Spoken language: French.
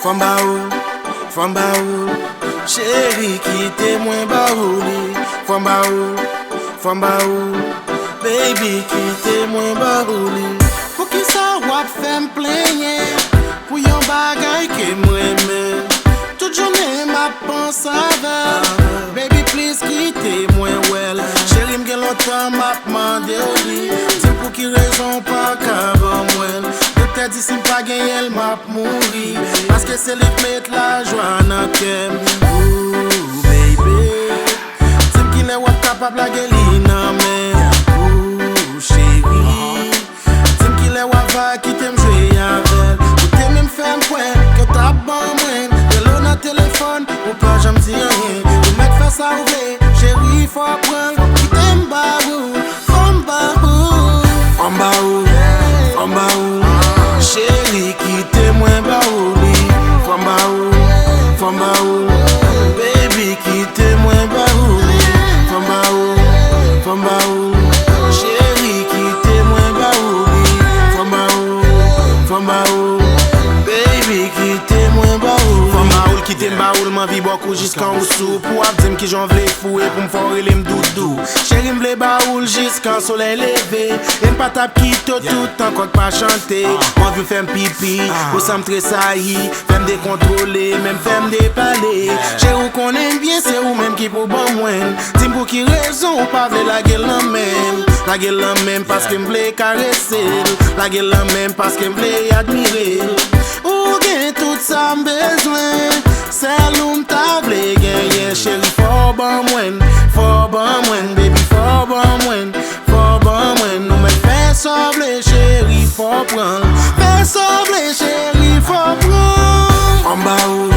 From Baoul, chérie quitte moi Baouli. From Baoul, baby quitte moi Baouli. Pour qui ça wap fait m'plaigner, pour yon bagay que m'aime. Toute journée m'a pense avec, baby please quitte moi well. Chérie m'gen longtemps m'a demandé au lit, dis pour qui raison pas qu'à moi. Peut-être si pas gagné elle m'a mouri, parce que c'est les plaies la joie dans kem. Ooh baby, dis qu'il est wap capable la gueule nan men. Ooh chérie, dis qu'il est wap va quitter m'jouer avec. Ou t'es même fait m'point que t'as bon moyen. De l'eau dans téléphone, ou pas j'en dis rien. Ou mec fait ça ouvrir, chérie faut prendre. Quitter m'baou, from Baoul, chérie quitte moi Baouli. From Baoul, baby quitte moi Baouli. From Baoul, chérie quitte moi Baouli. From Baoul, baby quitte moi Baouli. From Baoul quitte Baoul, m'en vie beaucoup jusqu'en dessous. Pour dire que j'en v'lais fou et pour m'forer les m'doudou. Chérie m'v'lait Baoul jusqu'en soleil levé. Et m'pas tape quitte tout temps quand pas chanter. M'en veut faire pipi, ou ça m'tressaillit. Fais m'décontrôler, même fais m'dépaler. Chérie qu'on aime bien, c'est ou même qui pour bon moine. Dis pour qui raison, ou pas v'lait la gueule en même. La gueule en même parce que m'v'lait caresser. La gueule en même parce que m'v'lait admirer. Ou gen tout ça m'besoin. C'est l'homme ta v'lait gagner. Chérie faut bon moine, baby faut bon moine. Nous me fais sauver, chérie, faut prendre. Fais sauver, chérie, faut prendre. From Baoul,